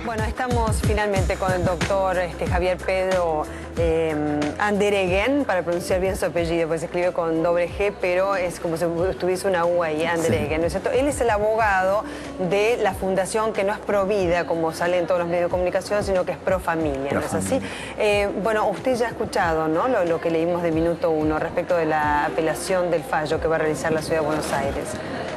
Bueno, estamos finalmente con el doctor Javier Pedro Andereggen, para pronunciar bien su apellido, pues se escribe con doble G, pero es como si tuviese una U ahí, Andereggen, ¿no es cierto? Él es el abogado de la fundación que no es Provida, como sale en todos los medios de comunicación, sino que es Pro Familia, ¿no es así? Bueno, usted ya ha escuchado, ¿no?, lo que leímos de Minuto 1 respecto de la apelación del fallo que va a realizar la Ciudad de Buenos Aires.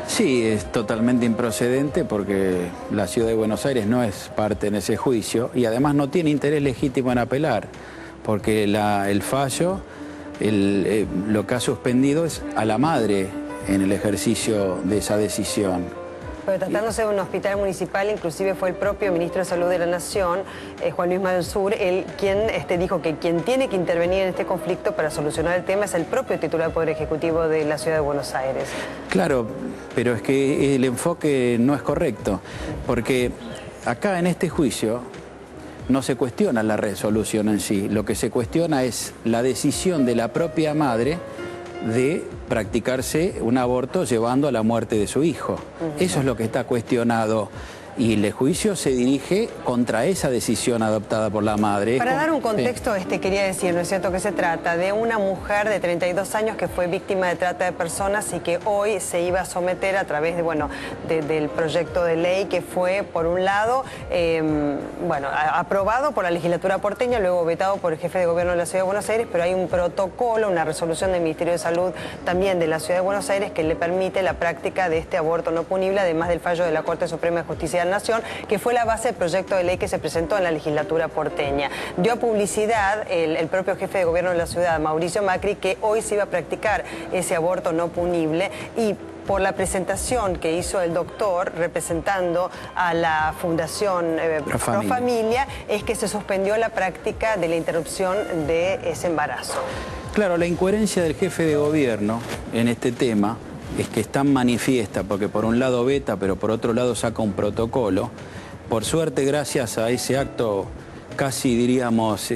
Sí, es totalmente improcedente porque la Ciudad de Buenos Aires no es parte en ese juicio y además no tiene interés legítimo en apelar, porque el fallo, lo que ha suspendido es a la madre en el ejercicio de esa decisión. Pero tratándose de un hospital municipal, inclusive fue el propio ministro de Salud de la Nación, Juan Luis Mansur, quien dijo que quien tiene que intervenir en este conflicto para solucionar el tema es el propio titular del Poder Ejecutivo de la Ciudad de Buenos Aires. Claro, pero es que el enfoque no es correcto, porque acá en este juicio no se cuestiona la resolución en sí, lo que se cuestiona es la decisión de la propia madre de practicarse un aborto llevando a la muerte de su hijo. Eso es lo que está cuestionado. Y el juicio se dirige contra esa decisión adoptada por la madre. Para dar un contexto, quería decir, ¿no es cierto?, que se trata de una mujer de 32 años que fue víctima de trata de personas y que hoy se iba a someter a través del proyecto de ley que fue, por un lado, aprobado por la legislatura porteña, luego vetado por el jefe de gobierno de la Ciudad de Buenos Aires, pero hay un protocolo, una resolución del Ministerio de Salud también de la Ciudad de Buenos Aires que le permite la práctica de este aborto no punible, además del fallo de la Corte Suprema de Justicia de la Nación, que fue la base del proyecto de ley que se presentó en la legislatura porteña. Dio a publicidad el propio jefe de gobierno de la ciudad, Mauricio Macri, que hoy se iba a practicar ese aborto no punible, y por la presentación que hizo el doctor representando a la Fundación Pro Familia, es que se suspendió la práctica de la interrupción de ese embarazo. Claro, la incoherencia del jefe de gobierno en este tema es que es tan manifiesta, porque por un lado veta, pero por otro lado saca un protocolo. Por suerte, gracias a ese acto casi, diríamos,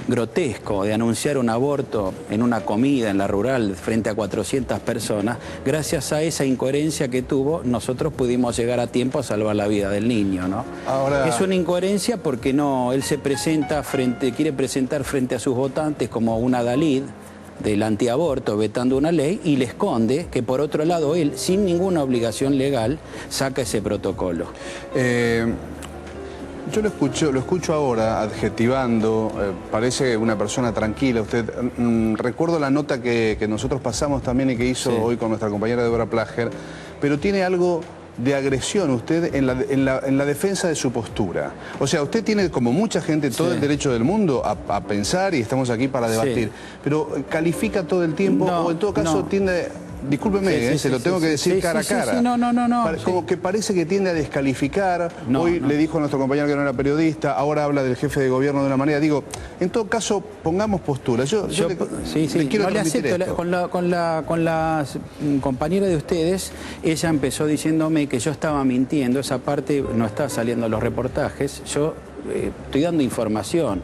grotesco de anunciar un aborto en una comida en la rural frente a 400 personas, gracias a esa incoherencia que tuvo, nosotros pudimos llegar a tiempo a salvar la vida del niño, ¿no? Ahora... Es una incoherencia porque él se presenta quiere presentar frente a sus votantes como un adalid del antiaborto, vetando una ley, y le esconde que por otro lado él, sin ninguna obligación legal, saca ese protocolo. Yo lo escucho ahora adjetivando, parece una persona tranquila. Usted, recuerdo la nota que nosotros pasamos también y que hizo hoy con nuestra compañera Débora Plager, pero tiene algo de agresión usted en la defensa de su postura. O sea, usted tiene, como mucha gente, todo el derecho del mundo a pensar, y estamos aquí para debatir, pero califica todo el tiempo, o en todo caso tiende... Discúlpeme, se lo tengo que decir cara a cara. Como que parece que tiende a descalificar. Hoy le dijo a nuestro compañero que no era periodista, ahora habla del jefe de gobierno de una manera. Digo, en todo caso, pongamos postura. Yo le quiero transmitir esto. Con la compañera de ustedes, ella empezó diciéndome que yo estaba mintiendo. Esa parte no está saliendo en los reportajes. Yo estoy dando información.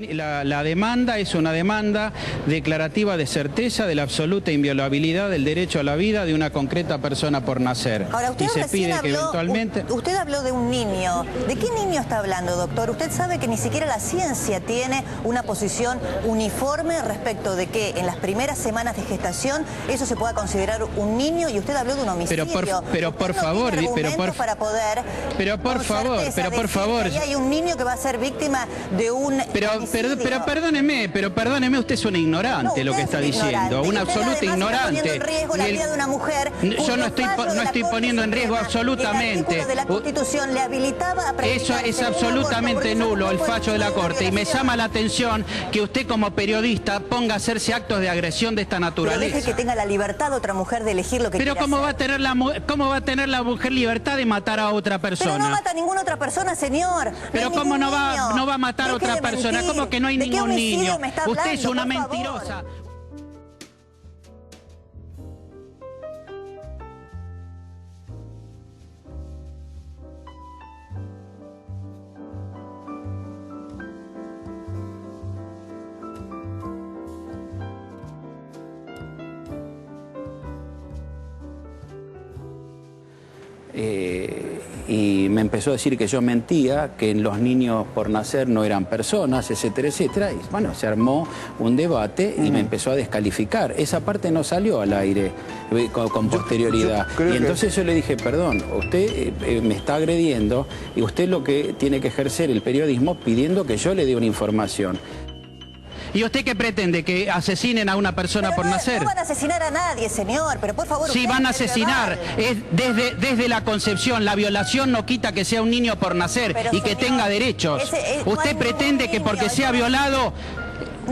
La demanda es una demanda declarativa de certeza de la absoluta inviolabilidad del derecho a la vida de una concreta persona por nacer. Ahora, usted se pide que eventualmente... Usted habló de un niño. ¿De qué niño está hablando, doctor? Usted sabe que ni siquiera la ciencia tiene una posición uniforme respecto de que en las primeras semanas de gestación eso se pueda considerar un niño, y usted habló de un homicidio. Pero por favor, ahí hay un niño que va a ser víctima de un Pero perdóneme, usted es un ignorante, lo que está diciendo, un absoluto ignorante. Yo no estoy poniendo en riesgo absolutamente. De la Constitución le habilitaba a eso es absolutamente nulo, el fallo de la Corte, y me llama la atención que usted como periodista ponga a hacerse actos de agresión de esta naturaleza. Pero deje que tenga la libertad otra mujer de elegir lo que quiere hacer. Pero ¿cómo va a tener la mujer libertad de matar a otra persona? Pero no mata a ninguna otra persona, señor. Pero ¿cómo no va a matar a otra persona? ¿Cómo que no hay ningún niño? Usted es una mentirosa. y me empezó a decir que yo mentía, que los niños por nacer no eran personas, etcétera, etcétera. Y bueno, se armó un debate y me empezó a descalificar. Esa parte no salió al aire con posterioridad. Y entonces yo le dije, perdón, usted me está agrediendo y usted lo que tiene que ejercer el periodismo pidiendo que yo le dé una información. ¿Y usted qué pretende? ¿Que asesinen a una persona por nacer? No van a asesinar a nadie, señor, pero por favor... Sí, van a asesinar. Es desde la concepción. La violación no quita que sea un niño por nacer y que tenga derechos. Usted pretende que porque sea violado...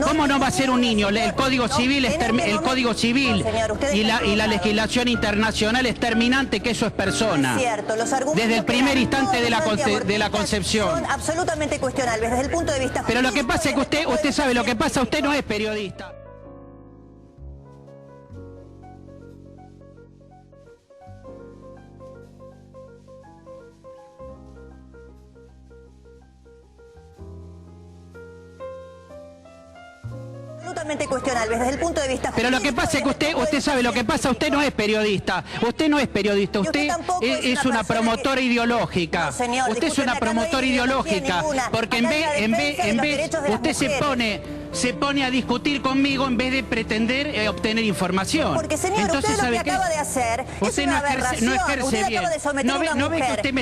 ¿Cómo no va a ser un niño? El Código Civil y la legislación internacional es terminante que eso es persona. Es cierto, los argumentos desde el primer instante de la concepción. Son absolutamente cuestionables desde el punto de vista... Pero lo que pasa es que usted sabe lo que pasa, usted no es periodista. Absolutamente cuestionables desde el punto de vista... Pero lo que pasa es que usted sabe lo que pasa, usted no es periodista. Usted no es periodista, usted es una promotora ideológica. No, señor, usted es una promotora ideológica, porque en vez usted se pone a discutir conmigo en vez de pretender obtener información. Porque, señor, entonces, usted lo que acaba de hacer es una aberración. No ejerce bien. Acaba de someter a una ¿No ve que usted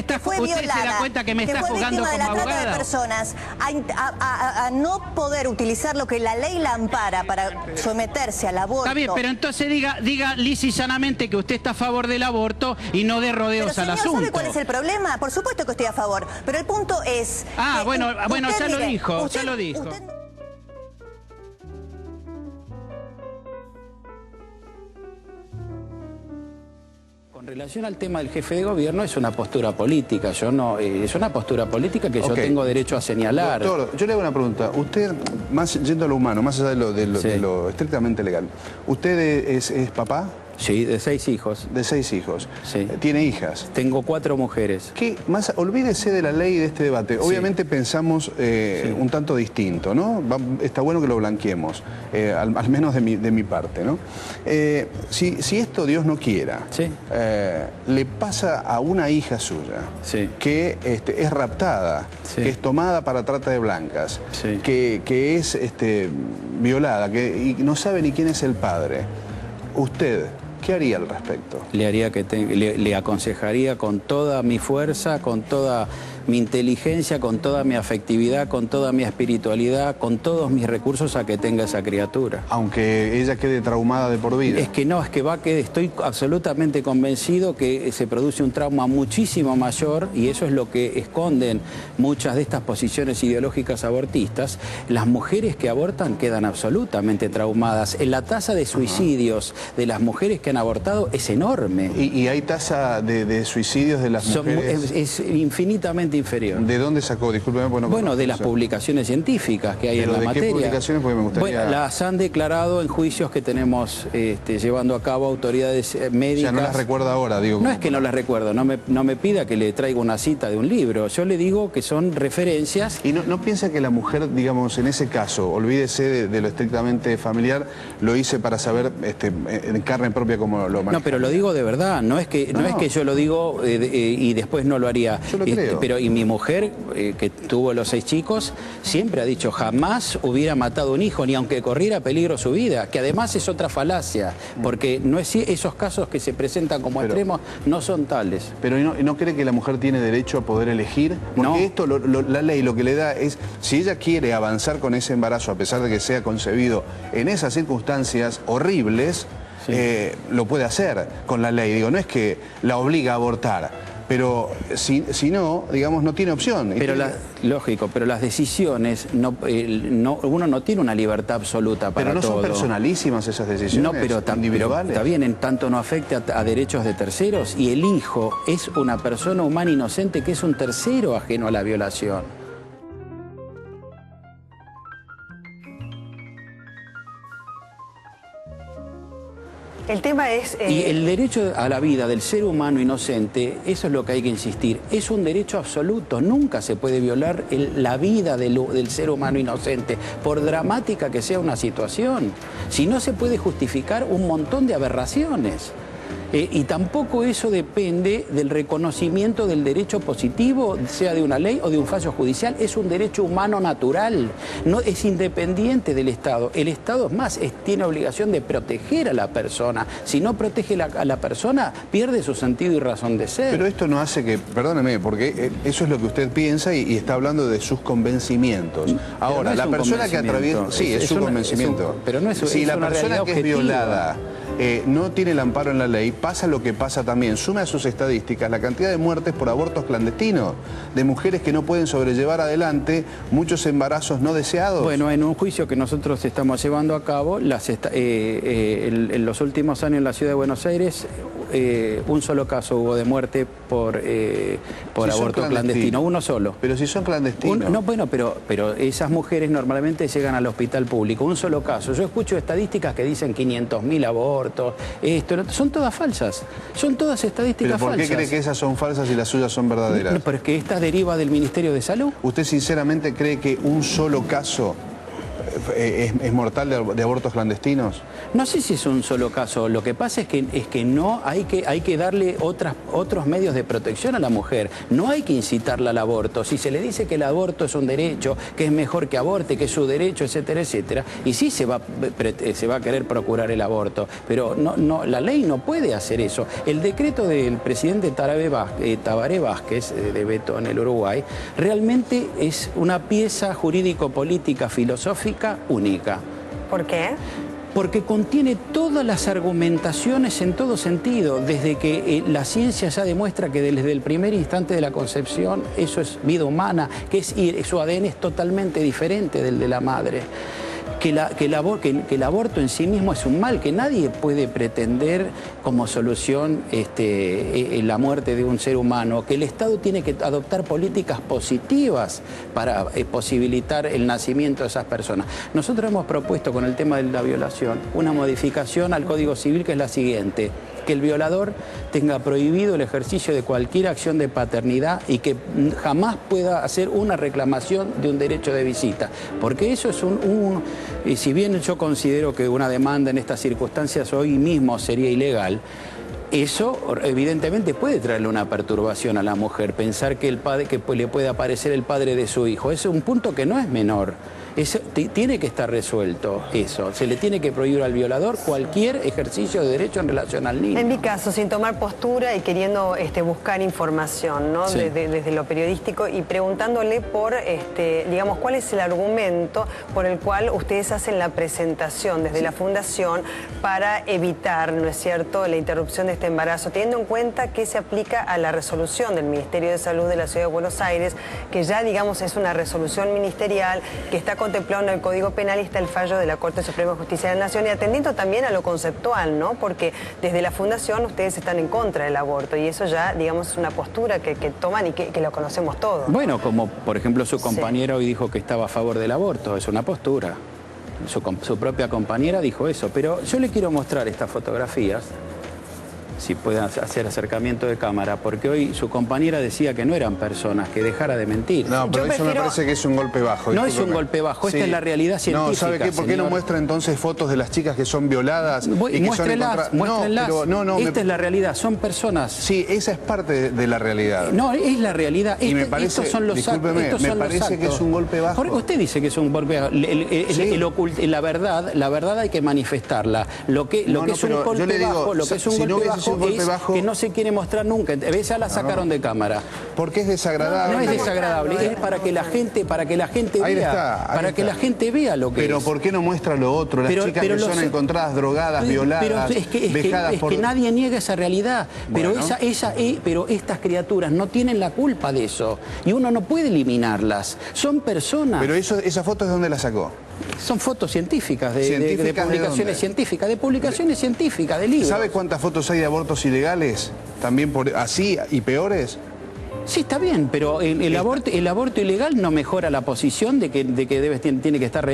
se da cuenta que me está jugando como abogada? Trata de personas a no poder utilizar lo que la ley la ampara para someterse al aborto. Está bien, pero entonces diga lisa y sanamente que usted está a favor del aborto y no de rodeos al asunto. ¿Sabe cuál es el problema? Por supuesto que estoy a favor, pero el punto es... Bueno, ya lo dijo, ya lo dijo. Con relación al tema del jefe de gobierno, es una postura política. Yo no, es una postura política que yo tengo derecho a señalar. Doctor, yo le hago una pregunta. Usted, más yendo a lo humano, más allá de lo estrictamente legal, ¿usted es papá? Sí, de 6 hijos. De 6 hijos. Sí. ¿Tiene hijas? Tengo 4 mujeres. ¿Qué más? Olvídese de la ley y de este debate. Obviamente pensamos un tanto distinto, ¿no? Está bueno que lo blanqueemos, al menos de mi parte, ¿no? Si esto Dios no quiera, le pasa a una hija suya que es raptada, que es tomada para trata de blancas, que es violada, y no sabe ni quién es el padre, ¿usted qué haría al respecto? Le aconsejaría con toda mi fuerza, con toda mi inteligencia, con toda mi afectividad, con toda mi espiritualidad, con todos mis recursos a que tenga esa criatura. Aunque ella quede traumada de por vida. Es que no, estoy absolutamente convencido que se produce un trauma muchísimo mayor, y eso es lo que esconden muchas de estas posiciones ideológicas abortistas. Las mujeres que abortan quedan absolutamente traumadas. La tasa de suicidios de las mujeres que han abortado es enorme. ¿Y hay tasa de suicidios de las mujeres? Es infinitamente inferior. ¿De dónde sacó? Discúlpeme. Bueno, de las publicaciones científicas que hay en la materia. ¿Qué publicaciones? Porque me gustaría... Bueno, las han declarado en juicios que tenemos llevando a cabo autoridades médicas. Ya no las recuerda ahora, digo. No es que no las recuerdo, no me pida que le traiga una cita de un libro. Yo le digo que son referencias. ¿Y no piensa que la mujer, digamos, en ese caso, olvídese de lo estrictamente familiar, lo hice para saber en carne propia cómo lo maneja? No, pero lo digo de verdad, no es que yo lo digo y después no lo haría. Yo lo creo. Y mi mujer, que tuvo los 6 chicos, siempre ha dicho, jamás hubiera matado un hijo, ni aunque corriera peligro su vida, que además es otra falacia, porque no es, esos casos que se presentan como extremos no son tales. Pero ¿no cree que la mujer tiene derecho a poder elegir? Porque esto, la ley lo que le da es, si ella quiere avanzar con ese embarazo, a pesar de que sea concebido en esas circunstancias horribles, lo puede hacer con la ley. Digo, no es que la obliga a abortar. Pero si no, digamos, no tiene opción. Pero lógico, pero las decisiones, uno no tiene una libertad absoluta para todo. Pero no son personalísimas esas decisiones. No, pero individuales. Está bien, en tanto no afecte a derechos de terceros, y el hijo es una persona humana inocente que es un tercero ajeno a la violación. El tema es... Y el derecho a la vida del ser humano inocente, eso es lo que hay que insistir, es un derecho absoluto. Nunca se puede violar la vida del ser humano inocente, por dramática que sea una situación. Si no, se puede justificar un montón de aberraciones. Y tampoco eso depende del reconocimiento del derecho positivo, sea de una ley o de un fallo judicial. Es un derecho humano natural, no es independiente del Estado. El Estado, es más, tiene obligación de proteger a la persona. Si no protege a la persona, pierde su sentido y razón de ser. Pero esto no hace que, perdóneme, porque eso es lo que usted piensa y está hablando de sus convencimientos. Ahora, la persona que atraviesa... Sí, es su convencimiento. Pero no es, si la persona que es violada no tiene el amparo en la ley, pasa lo que pasa también. Sume a sus estadísticas la cantidad de muertes por abortos clandestinos, de mujeres que no pueden sobrellevar adelante muchos embarazos no deseados. Bueno, en un juicio que nosotros estamos llevando a cabo, en los últimos años en la ciudad de Buenos Aires, un solo caso hubo de muerte por aborto clandestino, uno solo. Pero si son clandestinos. No, bueno, pero esas mujeres normalmente llegan al hospital público, un solo caso. Yo escucho estadísticas que dicen 500.000 abortos, son todas falsas, son todas estadísticas falsas. ¿Pero por qué cree que esas son falsas y las suyas son verdaderas? No, pero es que esta deriva del Ministerio de Salud. ¿Usted sinceramente cree que un solo caso es mortal de abortos clandestinos? No sé si es un solo caso. Lo que pasa es que no hay que darle otros medios de protección a la mujer. No hay que incitarla al aborto. Si se le dice que el aborto es un derecho, que es mejor que aborte, que es su derecho, etcétera, etcétera, y sí se va a querer procurar el aborto. Pero la ley no puede hacer eso. El decreto del presidente Tabaré Vázquez, de Beto en el Uruguay, realmente es una pieza jurídico-política filosófica única. ¿Por qué? Porque contiene todas las argumentaciones en todo sentido, desde que la ciencia ya demuestra que desde el primer instante de la concepción eso es vida humana, que su ADN es totalmente diferente del de la madre. Que el aborto en sí mismo es un mal, que nadie puede pretender como solución la muerte de un ser humano, que el Estado tiene que adoptar políticas positivas para posibilitar el nacimiento de esas personas. Nosotros hemos propuesto con el tema de la violación una modificación al Código Civil que es la siguiente: que el violador tenga prohibido el ejercicio de cualquier acción de paternidad y que jamás pueda hacer una reclamación de un derecho de visita. Porque eso es y si bien yo considero que una demanda en estas circunstancias hoy mismo sería ilegal, eso evidentemente puede traerle una perturbación a la mujer, pensar que le puede aparecer el padre de su hijo. Es un punto que no es menor. Tiene que estar resuelto eso. Se le tiene que prohibir al violador cualquier ejercicio de derecho en relación al niño. En mi caso, sin tomar postura y queriendo buscar información, ¿no? Sí. Desde lo periodístico y preguntándole por, digamos, cuál es el argumento por el cual ustedes hacen la presentación desde la Fundación para evitar, ¿no es cierto?, la interrupción de este embarazo, teniendo en cuenta que se aplica a la resolución del Ministerio de Salud de la Ciudad de Buenos Aires, que ya, digamos, es una resolución ministerial que está contemplado en el Código Penal y está el fallo de la Corte Suprema de Justicia de la Nación, y atendiendo también a lo conceptual, ¿no? Porque desde la Fundación ustedes están en contra del aborto y eso ya, digamos, es una postura que toman y que lo conocemos todos. Bueno, como por ejemplo su compañera hoy dijo que estaba a favor del aborto, es una postura. Su propia compañera dijo eso, pero yo le quiero mostrar estas fotografías, si pueden hacer acercamiento de cámara, porque hoy su compañera decía que no eran personas, que dejara de mentir. No, pero eso me parece que es un golpe bajo. No es un golpe bajo, esta es la realidad científica. No, ¿sabe qué? ¿Por qué no muestra entonces fotos de las chicas que son violadas? Muéstrelas. Esta es la realidad, son personas. Sí, esa es parte de la realidad. No, es la realidad. Y me parece, discúlpeme, me parece que es un golpe bajo. Porque usted dice que es un golpe bajo. La verdad hay que manifestarla. Lo que es un golpe bajo, lo que es un golpe bajo que no se quiere mostrar nunca. Ya la sacaron de cámara. Porque es desagradable. No es desagradable, es para que la gente vea lo que es. Pero ¿por qué no muestra lo otro? Las chicas que son encontradas drogadas, violadas, vejadas por... Es que nadie niega esa realidad. Pero pero estas criaturas no tienen la culpa de eso. Y uno no puede eliminarlas. Son personas. Pero ¿esa foto es dónde la sacó? Son fotos científicas, de publicaciones científicas, de libros. ¿Sabe cuántas fotos hay de abortos ilegales? ¿También así y peores? Sí, está bien, pero el aborto ilegal no mejora la posición de que tiene que estar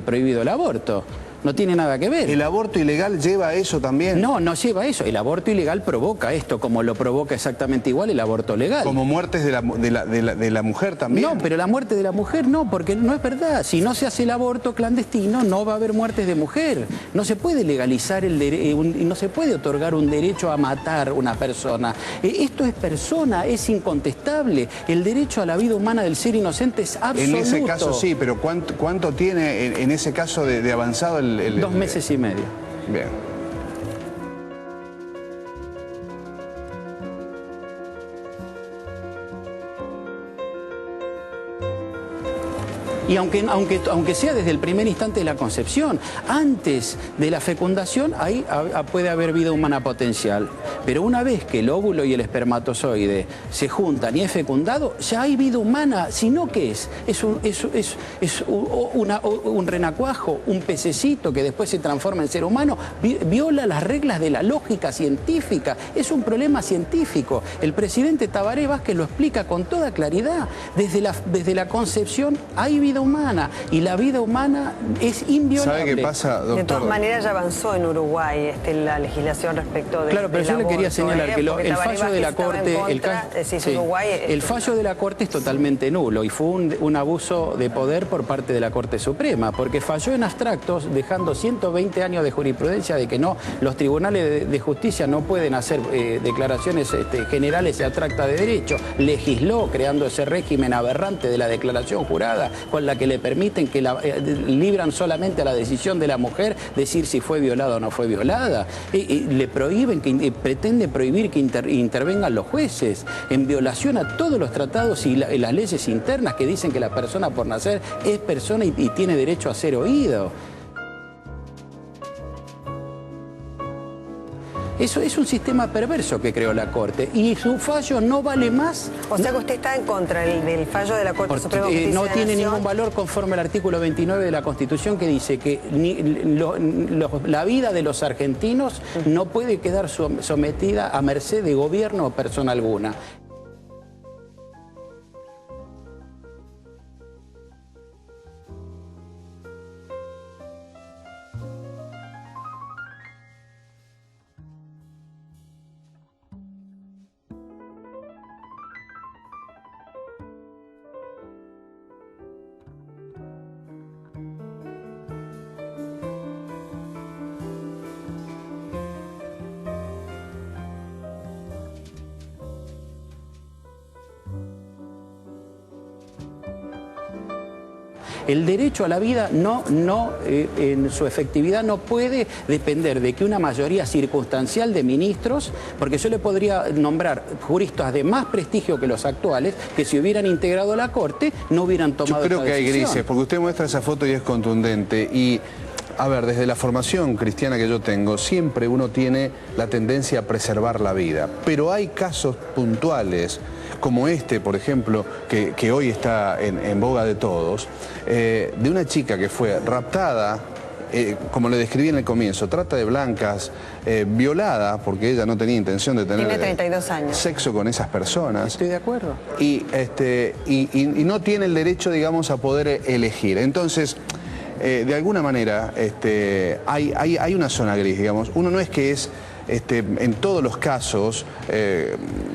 prohibido el aborto. no tiene nada que ver. ¿El aborto ilegal lleva a eso también? No, no lleva a eso. El aborto ilegal provoca esto, como lo provoca exactamente igual el aborto legal. ¿Como muertes de la mujer también? No, pero la muerte de la mujer no, porque no es verdad. Si no se hace el aborto clandestino, no va a haber muertes de mujer. No se puede legalizar no se puede otorgar un derecho a matar a una persona. Esto es persona, es incontestable. El derecho a la vida humana del ser inocente es absoluto. En ese caso sí, pero ¿cuánto tiene en ese caso de avanzado el 2 meses y medio. Bien. Y aunque sea desde el primer instante de la concepción, antes de la fecundación, ahí puede haber vida humana potencial. Pero una vez que el óvulo y el espermatozoide se juntan y es fecundado, ya hay vida humana. Si no, ¿qué es? Es un renacuajo, un pececito que después se transforma en ser humano. Viola las reglas de la lógica científica. Es un problema científico. El presidente Tabaré Vázquez lo explica con toda claridad. Desde la concepción hay vida humana y la vida humana es inviolable. ¿Sabe qué pasa, doctor? De todas maneras ya avanzó en Uruguay la legislación respecto de Claro, pero yo le quería señalar que el fallo de la Corte, el fallo de la Corte es totalmente nulo y fue un abuso de poder por parte de la Corte Suprema, porque falló en abstractos dejando 120 años de jurisprudencia de que no, los tribunales de justicia no pueden hacer declaraciones generales y abstractas de derecho. Legisló creando ese régimen aberrante de la declaración jurada con la que le permiten que libran solamente a la decisión de la mujer decir si fue violada o no fue violada. Le prohíben, pretende prohibir que intervengan los jueces en violación a todos los tratados y las leyes internas que dicen que la persona por nacer es persona y tiene derecho a ser oído. Eso es un sistema perverso que creó la Corte y su fallo no vale más. O sea que usted está en contra del fallo de la Corte Suprema de Justicia no de la tiene Nación. ningún valor conforme al artículo 29 de la Constitución que dice que la vida de los argentinos no puede quedar sometida a merced de gobierno o persona alguna. El derecho a la vida en su efectividad no puede depender de que una mayoría circunstancial de ministros, porque yo le podría nombrar juristas de más prestigio que los actuales, que si hubieran integrado la Corte no hubieran tomado esa decisión. Yo creo que hay grises, porque usted muestra esa foto y es contundente. Y, a ver, desde la formación cristiana que yo tengo, siempre uno tiene la tendencia a preservar la vida. Pero hay casos puntuales, como este, por ejemplo, que hoy está en boga de todos, de una chica que fue raptada, como le describí en el comienzo, trata de blancas, violada, porque ella no tenía intención de tener 32 años. Sexo con esas personas. Estoy de acuerdo. Y no tiene el derecho, digamos, a poder elegir. Entonces, de alguna manera, hay una zona gris, digamos. Uno no es que es... en todos los casos...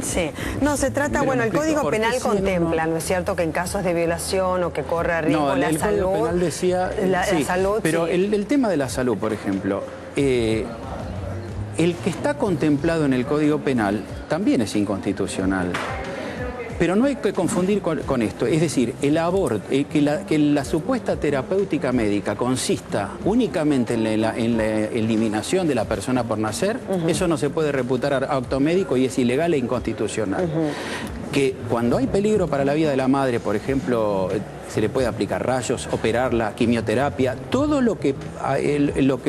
Sí, no, se trata, bueno, el Código Penal contempla, ¿no es cierto?, que en casos de violación o que corre riesgo la salud... El Código Penal decía... La salud, pero sí. el tema de la salud, por ejemplo, el que está contemplado en el Código Penal también es inconstitucional. Pero no hay que confundir con esto, es decir, el aborto, que la supuesta terapéutica médica consista únicamente en la eliminación de la persona por nacer, eso no se puede reputar acto médico y es ilegal e inconstitucional. Que cuando hay peligro para la vida de la madre, por ejemplo, se le puede aplicar rayos, operarla, quimioterapia, todo lo que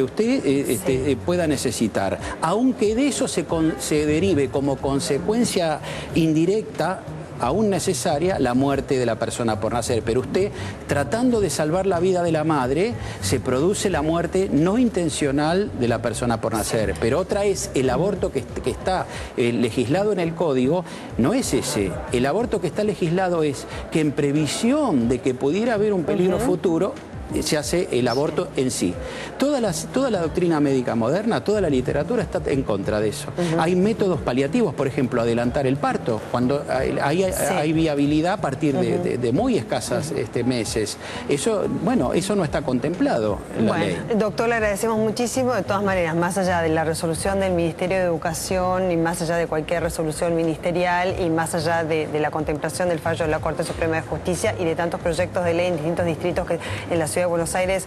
usted pueda necesitar, aunque de eso se derive como consecuencia indirecta, aún necesaria, la muerte de la persona por nacer. Pero usted, tratando de salvar la vida de la madre, se produce la muerte no intencional de la persona por nacer. Pero otra es el aborto que está legislado en el Código, no es ese. El aborto que está legislado es que en previsión de que pudiera haber un peligro futuro, se hace el aborto en sí. Toda la doctrina médica moderna, toda la literatura está en contra de eso. Hay métodos paliativos, por ejemplo, adelantar el parto, cuando hay viabilidad a partir de muy escasas meses. Eso, bueno, eso no está contemplado en la ley. Doctor, le agradecemos muchísimo. De todas maneras, más allá de la resolución del Ministerio de Educación y más allá de cualquier resolución ministerial y más allá de la contemplación del fallo de la Corte Suprema de Justicia y de tantos proyectos de ley en distintos distritos que en la Ciudad de Buenos Aires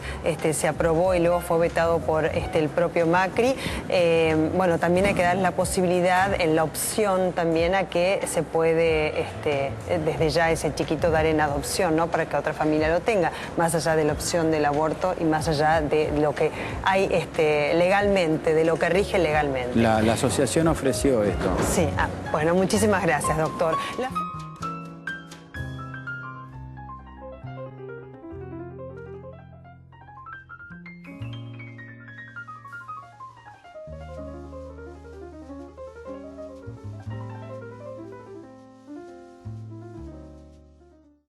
se aprobó y luego fue vetado por el propio Macri, bueno, también hay que dar la posibilidad en la opción también a que se puede desde ya ese chiquito dar en adopción, ¿no? Para que otra familia lo tenga, más allá de la opción del aborto y más allá de lo que hay legalmente, de lo que rige legalmente. La asociación ofreció esto. Sí, bueno, muchísimas gracias, doctor.